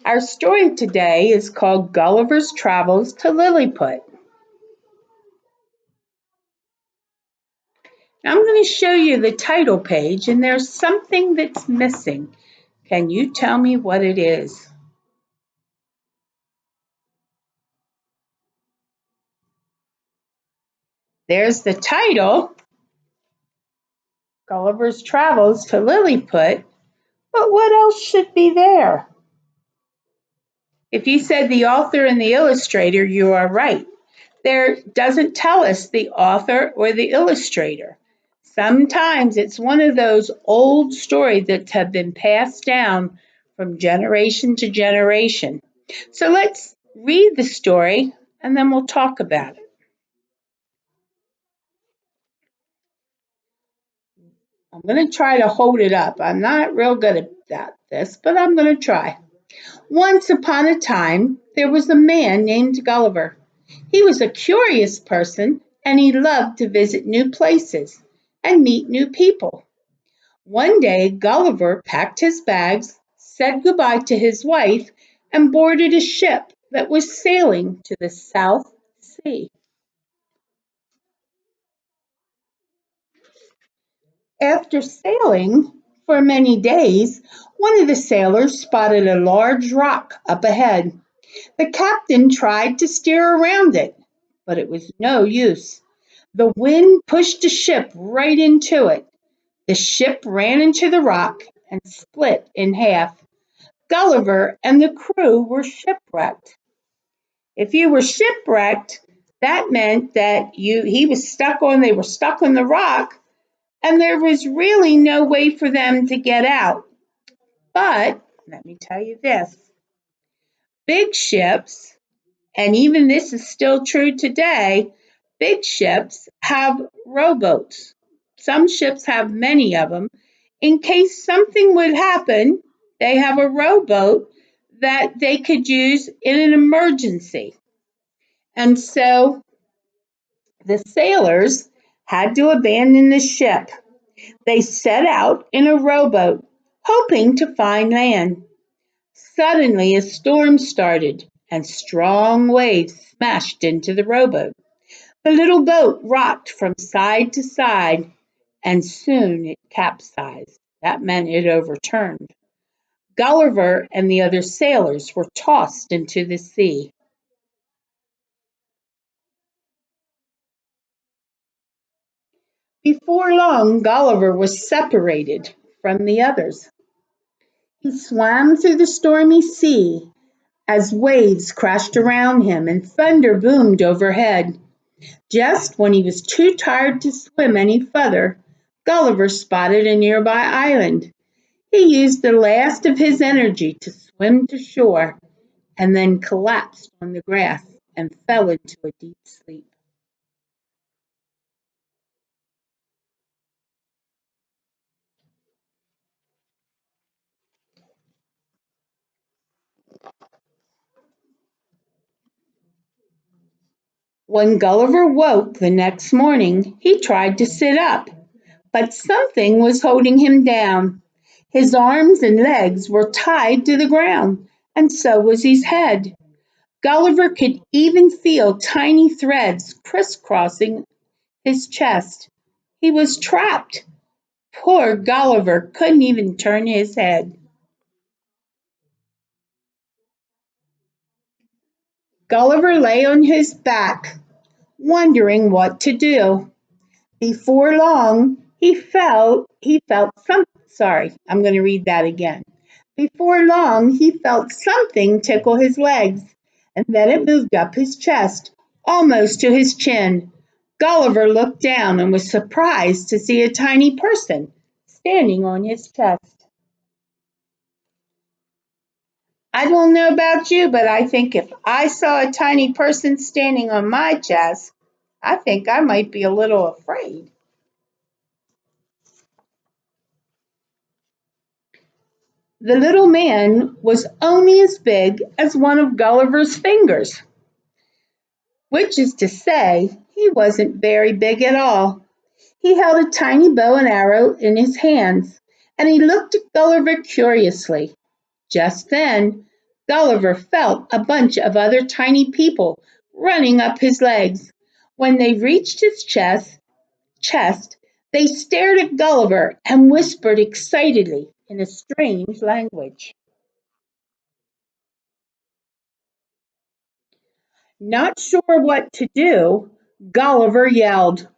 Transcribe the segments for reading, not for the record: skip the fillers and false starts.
Our story today is called Gulliver's Travels to Lilliput. Now I'm going to show you the title page, and there's something that's missing. Can you tell me what it is? There's the title, Gulliver's Travels to Lilliput, but what else should be there? If you said the author and the illustrator, you are right. There doesn't tell us the author or the illustrator. Sometimes it's one of those old stories that have been passed down from generation to generation. So let's read the story and then we'll talk about it. I'm going to try to hold it up. I'm not real good at this, but I'm going to try. Once upon a time, there was a man named Gulliver. He was a curious person and he loved to visit new places and meet new people. One day, Gulliver packed his bags, said goodbye to his wife, and boarded a ship that was sailing to the South Sea. After sailing for many days, one of the sailors spotted a large rock up ahead. The captain tried to steer around it, but it was no use. The wind pushed the ship right into it. The ship ran into the rock and split in half. Gulliver and the crew were shipwrecked. If you were shipwrecked, that meant that they were stuck on the rock, and there was really no way for them to get out. But let me tell you this, big ships, and even this is still true today, big ships have rowboats. Some ships have many of them. In case something would happen, they have a rowboat that they could use in an emergency. And so the sailors had to abandon the ship. They set out in a rowboat, hoping to find land. Suddenly, a storm started, and strong waves smashed into the rowboat. The little boat rocked from side to side, and soon it capsized. That meant it overturned. Gulliver and the other sailors were tossed into the sea. Before long, Gulliver was separated from the others. He swam through the stormy sea as waves crashed around him and thunder boomed overhead. Just when he was too tired to swim any further, Gulliver spotted a nearby island. He used the last of his energy to swim to shore and then collapsed on the grass and fell into a deep sleep. When Gulliver woke the next morning, he tried to sit up, but something was holding him down. His arms and legs were tied to the ground, and so was his head. Gulliver could even feel tiny threads crisscrossing his chest. He was trapped. Poor Gulliver couldn't even turn his head. Gulliver lay on his back, wondering what to do. Before long, he felt some sorry, I'm going to read that again. Before long, he felt something tickle his legs, and then it moved up his chest, almost to his chin. Gulliver looked down and was surprised to see a tiny person standing on his chest. I don't know about you, but I think if I saw a tiny person standing on my chest, I think I might be a little afraid. The little man was only as big as one of Gulliver's fingers, which is to say, he wasn't very big at all. He held a tiny bow and arrow in his hands, and he looked at Gulliver curiously. Just then, Gulliver felt a bunch of other tiny people running up his legs. When they reached his chest, they stared at Gulliver and whispered excitedly in a strange language. Not sure what to do, Gulliver yelled.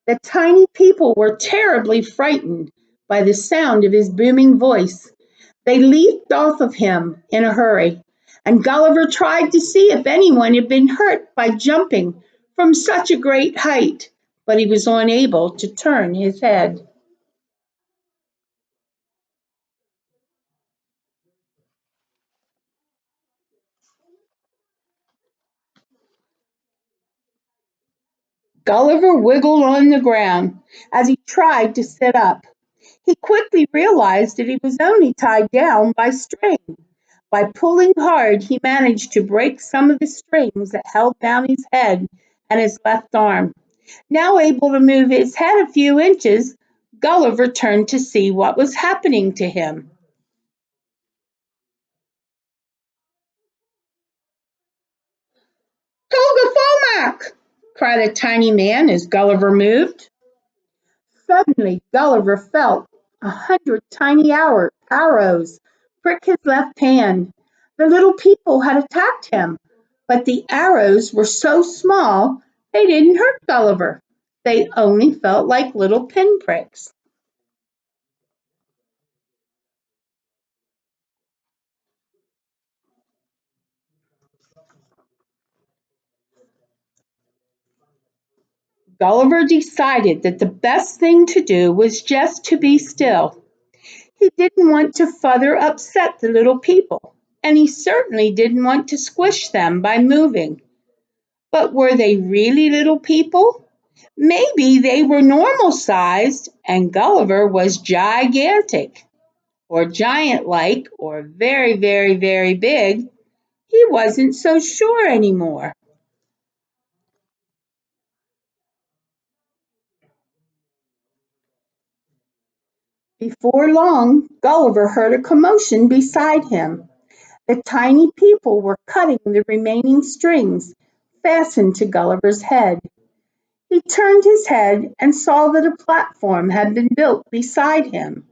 The tiny people were terribly frightened by the sound of his booming voice. They leaped off of him in a hurry, and Gulliver tried to see if anyone had been hurt by jumping from such a great height, but he was unable to turn his head. Gulliver wiggled on the ground as he tried to sit up. He quickly realized that he was only tied down by string. By pulling hard, he managed to break some of the strings that held down his head and his left arm. Now able to move his head a few inches, Gulliver turned to see what was happening to him. Toga Fomac! Cried a tiny man as Gulliver moved. Suddenly Gulliver felt 100 tiny arrows prick his left hand. The little people had attacked him, but the arrows were so small they didn't hurt Gulliver. They only felt like little pinpricks. Gulliver decided that the best thing to do was just to be still. He didn't want to further upset the little people, and he certainly didn't want to squish them by moving. But were they really little people? Maybe they were normal sized and Gulliver was gigantic, or giant like, or very, very, very big. He wasn't so sure anymore. Before long, Gulliver heard a commotion beside him. The tiny people were cutting the remaining strings fastened to Gulliver's head. He turned his head and saw that a platform had been built beside him.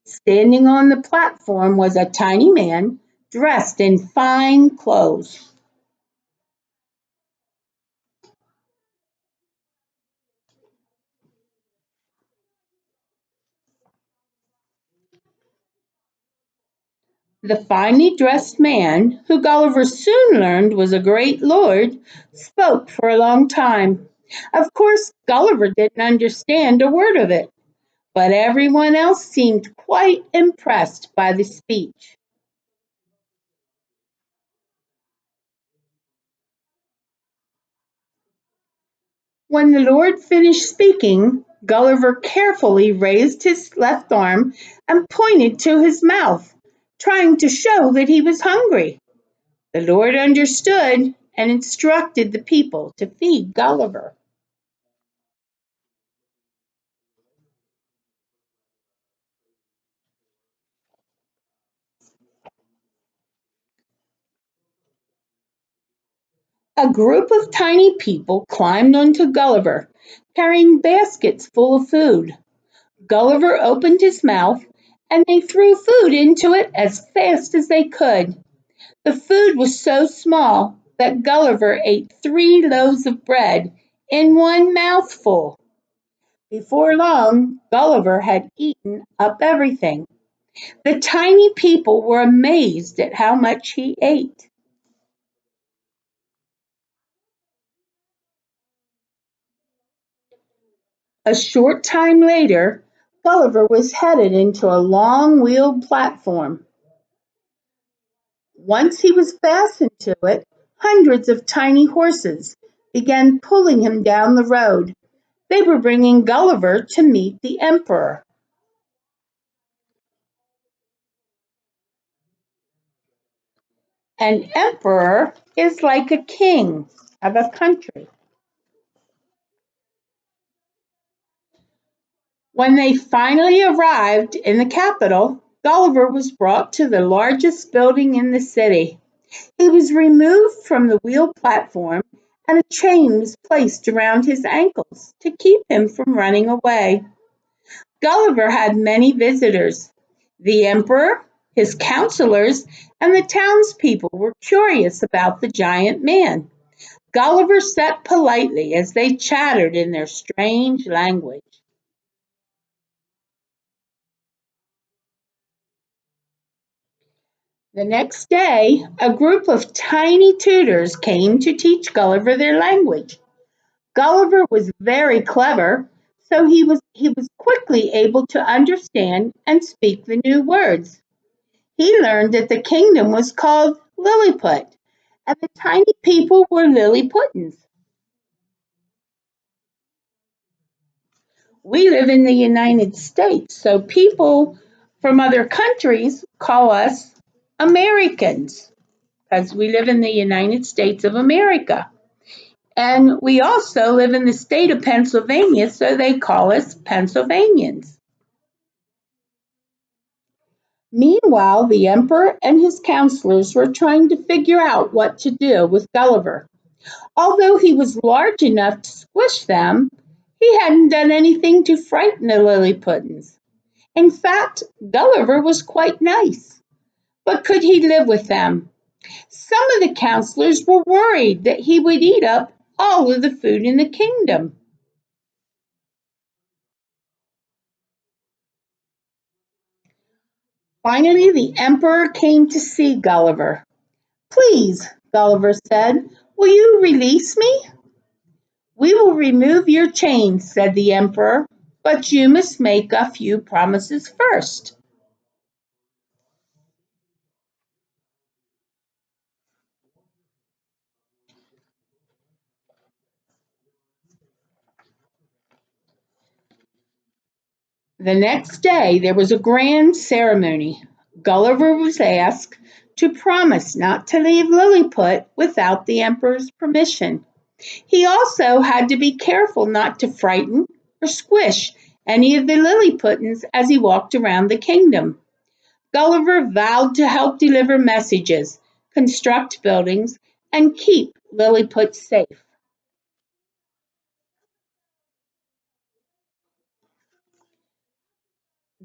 Standing on the platform was a tiny man dressed in fine clothes. The finely dressed man, who Gulliver soon learned was a great lord, spoke for a long time. Of course, Gulliver didn't understand a word of it, but everyone else seemed quite impressed by the speech. When the Lord finished speaking, Gulliver carefully raised his left arm and pointed to his mouth, trying to show that he was hungry. The Lord understood and instructed the people to feed Gulliver. A group of tiny people climbed onto Gulliver, carrying baskets full of food. Gulliver opened his mouth, and they threw food into it as fast as they could. The food was so small that Gulliver ate 3 loaves of bread in one mouthful. Before long, Gulliver had eaten up everything. The tiny people were amazed at how much he ate. A short time later, Gulliver was headed into a long wheeled platform. Once he was fastened to it, hundreds of tiny horses began pulling him down the road. They were bringing Gulliver to meet the emperor. An emperor is like a king of a country. When they finally arrived in the capital, Gulliver was brought to the largest building in the city. He was removed from the wheel platform, and a chain was placed around his ankles to keep him from running away. Gulliver had many visitors. The emperor, his counselors, and the townspeople were curious about the giant man. Gulliver sat politely as they chattered in their strange language. The next day, a group of tiny tutors came to teach Gulliver their language. Gulliver was very clever, so he was quickly able to understand and speak the new words. He learned that the kingdom was called Lilliput, and the tiny people were Lilliputans. We live in the United States, so people from other countries call us Americans because we live in the United States of America. And we also live in the state of Pennsylvania, so they call us Pennsylvanians. Meanwhile, the emperor and his counselors were trying to figure out what to do with Gulliver. Although he was large enough to squish them, he hadn't done anything to frighten the Lilliputans. In fact, Gulliver was quite nice. But could he live with them? Some of the counselors were worried that he would eat up all of the food in the kingdom. Finally, the emperor came to see Gulliver. "Please," Gulliver said, "will you release me?" "We will remove your chains," said the emperor, "but you must make a few promises first." The next day there was a grand ceremony. Gulliver was asked to promise not to leave Lilliput without the emperor's permission. He also had to be careful not to frighten or squish any of the Lilliputans as he walked around the kingdom. Gulliver vowed to help deliver messages, construct buildings, and keep Lilliput safe.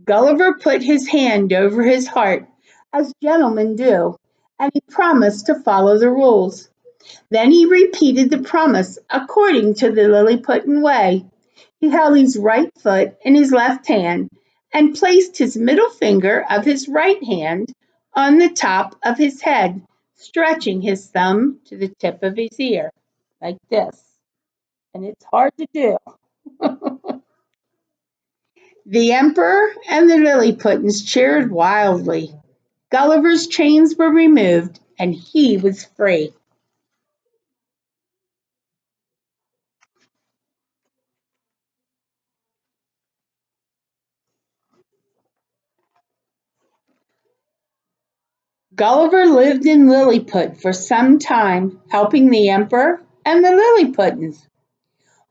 Gulliver put his hand over his heart, as gentlemen do, and he promised to follow the rules. Then he repeated the promise according to the Lilliputian way. He held his right foot in his left hand and placed his middle finger of his right hand on the top of his head, stretching his thumb to the tip of his ear, like this. And it's hard to do. The emperor and the Lilliputans cheered wildly. Gulliver's chains were removed and he was free. Gulliver lived in Lilliput for some time, helping the emperor and the Lilliputans.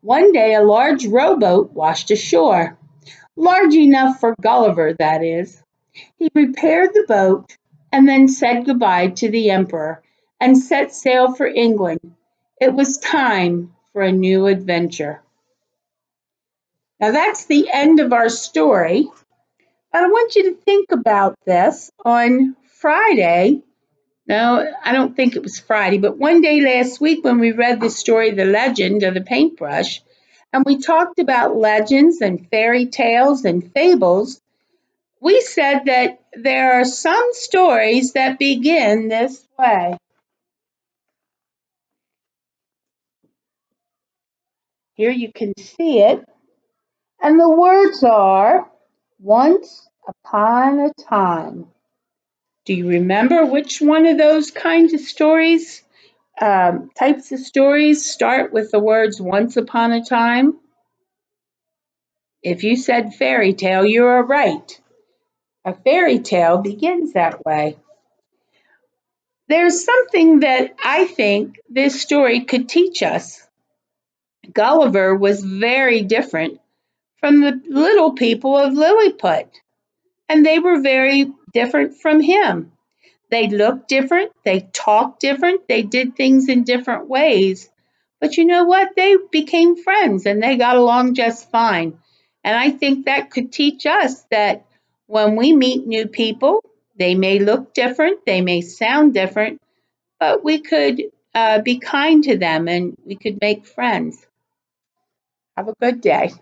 One day a large rowboat washed ashore, large enough for Gulliver, that is. He repaired the boat and then said goodbye to the emperor and set sail for England. It was time for a new adventure. Now that's the end of our story. But I want you to think about this on Friday. No, I don't think it was Friday, but one day last week when we read the story, The Legend of the Paintbrush, and we talked about legends and fairy tales and fables, we said that there are some stories that begin this way. Here you can see it. And the words are once upon a time. Do you remember which one of those kinds of stories, types of stories, start with the words once upon a time? If you said fairy tale, you are right. A fairy tale begins that way. There's something that I think this story could teach us. Gulliver was very different from the little people of Lilliput. and they were very different from him. They looked different, they talked different, they did things in different ways. But you know what? They became friends and they got along just fine. And I think that could teach us that when we meet new people, they may look different, they may sound different, but we could be kind to them and we could make friends. Have a good day.